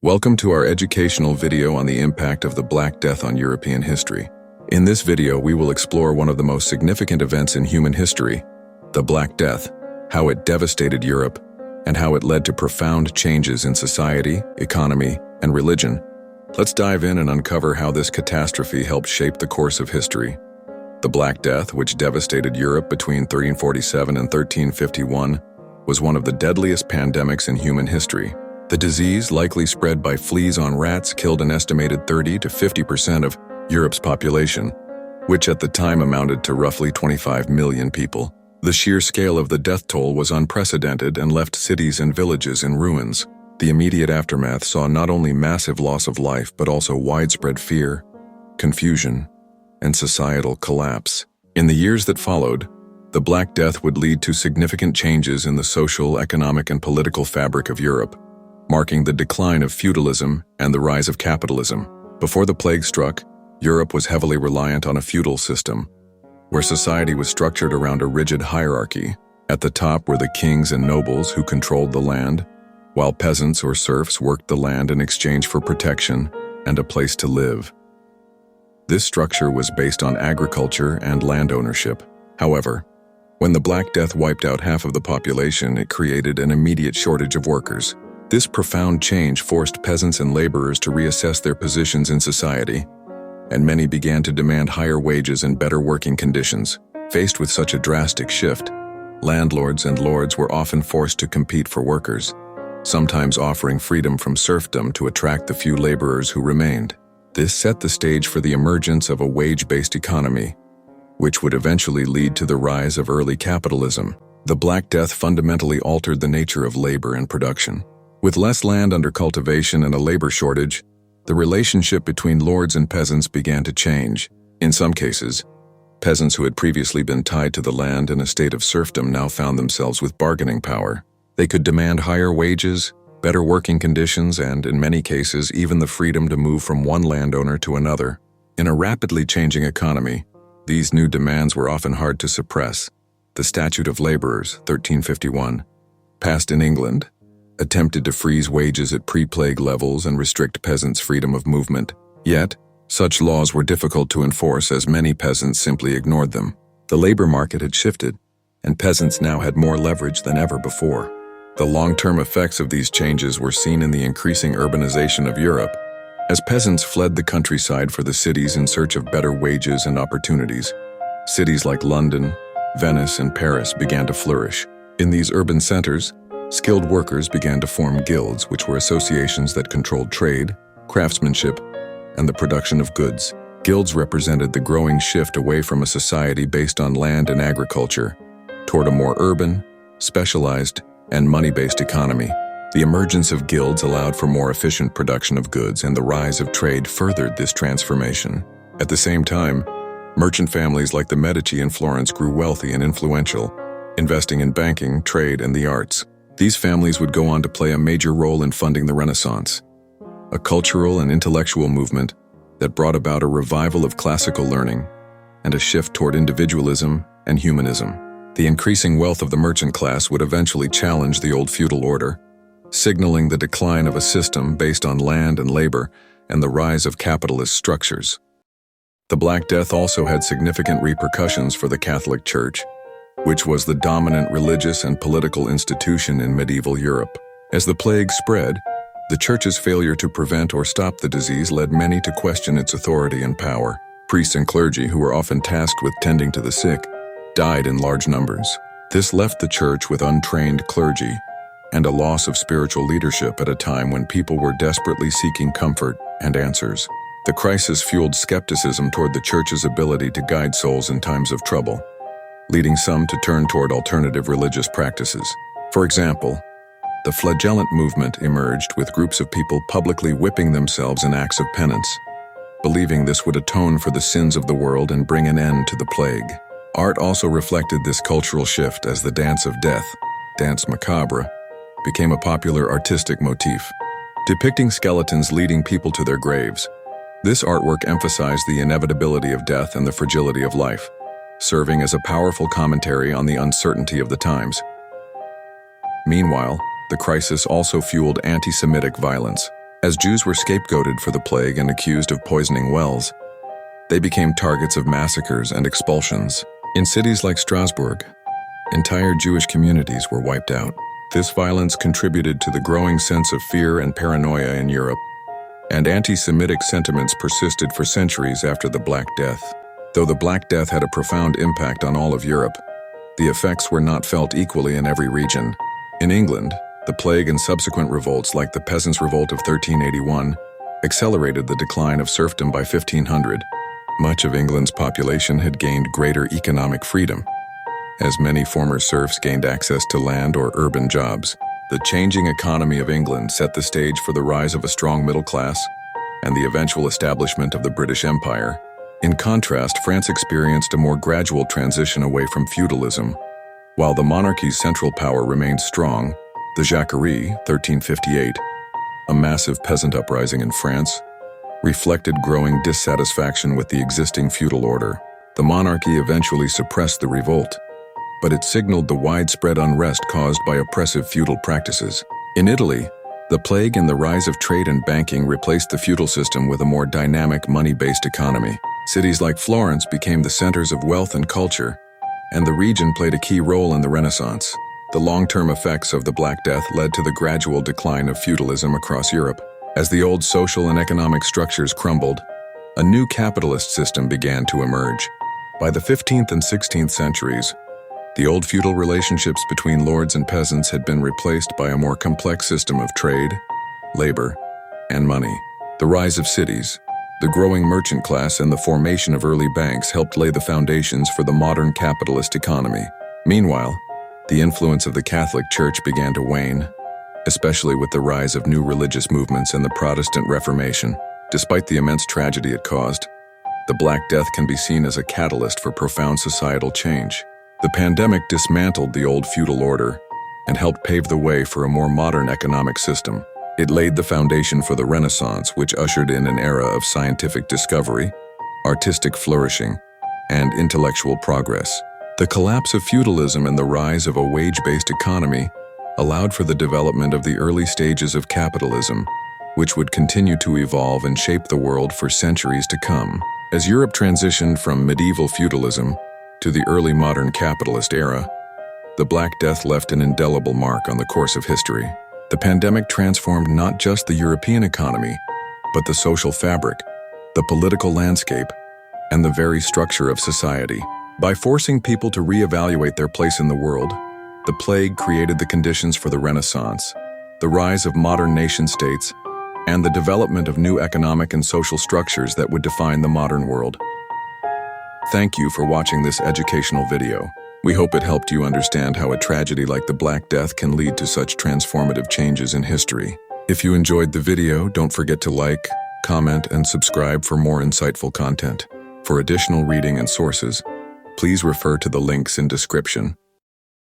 Welcome to our educational video on the impact of the Black Death on European history. In this video, we will explore one of the most significant events in human history, the Black Death, how it devastated Europe, and how it led to profound changes in society, economy, and religion. Let's dive in and uncover how this catastrophe helped shape the course of history. The Black Death, which devastated Europe between 1347 and 1351, was one of the deadliest pandemics in human history. The disease, likely spread by fleas on rats, killed an estimated 30 to 50% of Europe's population, which at the time amounted to roughly 25 million people. The sheer scale of the death toll was unprecedented and left cities and villages in ruins. The immediate aftermath saw not only massive loss of life but also widespread fear, confusion, and societal collapse. In the years that followed, the Black Death would lead to significant changes in the social, economic, and political fabric of Europe, marking the decline of feudalism and the rise of capitalism. Before the plague struck, Europe was heavily reliant on a feudal system, where society was structured around a rigid hierarchy. At the top were the kings and nobles who controlled the land, while peasants or serfs worked the land in exchange for protection and a place to live. This structure was based on agriculture and land ownership. However, when the Black Death wiped out half of the population, it created an immediate shortage of workers. This profound change forced peasants and laborers to reassess their positions in society, and many began to demand higher wages and better working conditions. Faced with such a drastic shift, landlords and lords were often forced to compete for workers, sometimes offering freedom from serfdom to attract the few laborers who remained. This set the stage for the emergence of a wage-based economy, which would eventually lead to the rise of early capitalism. The Black Death fundamentally altered the nature of labor and production. With less land under cultivation and a labor shortage, the relationship between lords and peasants began to change. In some cases, peasants who had previously been tied to the land in a state of serfdom now found themselves with bargaining power. They could demand higher wages, better working conditions, and, in many cases, even the freedom to move from one landowner to another. In a rapidly changing economy, these new demands were often hard to suppress. The Statute of Laborers, 1351, passed in England, attempted to freeze wages at pre-plague levels and restrict peasants' freedom of movement. Yet, such laws were difficult to enforce as many peasants simply ignored them. The labor market had shifted, and peasants now had more leverage than ever before. The long-term effects of these changes were seen in the increasing urbanization of Europe, as peasants fled the countryside for the cities in search of better wages and opportunities. Cities like London, Venice, and Paris began to flourish. In these urban centers, skilled workers began to form guilds, which were associations that controlled trade, craftsmanship, and the production of goods. Guilds represented the growing shift away from a society based on land and agriculture toward a more urban, specialized, and money-based economy. The emergence of guilds allowed for more efficient production of goods, and the rise of trade furthered this transformation. At the same time, merchant families like the Medici in Florence grew wealthy and influential, investing in banking, trade, and the arts. These families would go on to play a major role in funding the Renaissance, a cultural and intellectual movement that brought about a revival of classical learning and a shift toward individualism and humanism. The increasing wealth of the merchant class would eventually challenge the old feudal order, signaling the decline of a system based on land and labor and the rise of capitalist structures. The Black Death also had significant repercussions for the Catholic Church, which was the dominant religious and political institution in medieval Europe. As the plague spread, the Church's failure to prevent or stop the disease led many to question its authority and power. Priests and clergy, who were often tasked with tending to the sick, died in large numbers. This left the Church with untrained clergy and a loss of spiritual leadership at a time when people were desperately seeking comfort and answers. The crisis fueled skepticism toward the Church's ability to guide souls in times of trouble, leading some to turn toward alternative religious practices. For example, the flagellant movement emerged with groups of people publicly whipping themselves in acts of penance, believing this would atone for the sins of the world and bring an end to the plague. Art also reflected this cultural shift as the Dance of Death, Danse Macabre, became a popular artistic motif, depicting skeletons leading people to their graves. This artwork emphasized the inevitability of death and the fragility of life, serving as a powerful commentary on the uncertainty of the times. Meanwhile, the crisis also fueled anti-Semitic violence. As Jews were scapegoated for the plague and accused of poisoning wells, they became targets of massacres and expulsions. In cities like Strasbourg, entire Jewish communities were wiped out. This violence contributed to the growing sense of fear and paranoia in Europe, and anti-Semitic sentiments persisted for centuries after the Black Death. Though the Black Death had a profound impact on all of Europe, the effects were not felt equally in every region. In England, the plague and subsequent revolts like the Peasants' Revolt of 1381 accelerated the decline of serfdom by 1500. Much of England's population had gained greater economic freedom, as many former serfs gained access to land or urban jobs. The changing economy of England set the stage for the rise of a strong middle class and the eventual establishment of the British Empire. In contrast, France experienced a more gradual transition away from feudalism. While the monarchy's central power remained strong, the Jacquerie, 1358, a massive peasant uprising in France, reflected growing dissatisfaction with the existing feudal order. The monarchy eventually suppressed the revolt, but it signaled the widespread unrest caused by oppressive feudal practices. In Italy, the plague and the rise of trade and banking replaced the feudal system with a more dynamic, money-based economy. Cities like Florence became the centers of wealth and culture, and the region played a key role in the Renaissance. The long-term effects of the Black Death led to the gradual decline of feudalism across Europe. As the old social and economic structures crumbled, a new capitalist system began to emerge. By the 15th and 16th centuries, the old feudal relationships between lords and peasants had been replaced by a more complex system of trade, labor, and money. The rise of cities, the growing merchant class, and the formation of early banks helped lay the foundations for the modern capitalist economy. Meanwhile, the influence of the Catholic Church began to wane, especially with the rise of new religious movements and the Protestant Reformation. Despite the immense tragedy it caused, the Black Death can be seen as a catalyst for profound societal change. The pandemic dismantled the old feudal order and helped pave the way for a more modern economic system. It laid the foundation for the Renaissance, which ushered in an era of scientific discovery, artistic flourishing, and intellectual progress. The collapse of feudalism and the rise of a wage-based economy allowed for the development of the early stages of capitalism, which would continue to evolve and shape the world for centuries to come. As Europe transitioned from medieval feudalism to the early modern capitalist era, the Black Death left an indelible mark on the course of history. The pandemic transformed not just the European economy, but the social fabric, the political landscape, and the very structure of society. By forcing people to reevaluate their place in the world, the plague created the conditions for the Renaissance, the rise of modern nation-states, and the development of new economic and social structures that would define the modern world. Thank you for watching this educational video. We hope it helped you understand how a tragedy like the Black Death can lead to such transformative changes in history. If you enjoyed the video, don't forget to like, comment, and subscribe for more insightful content. For additional reading and sources, please refer to the links in description.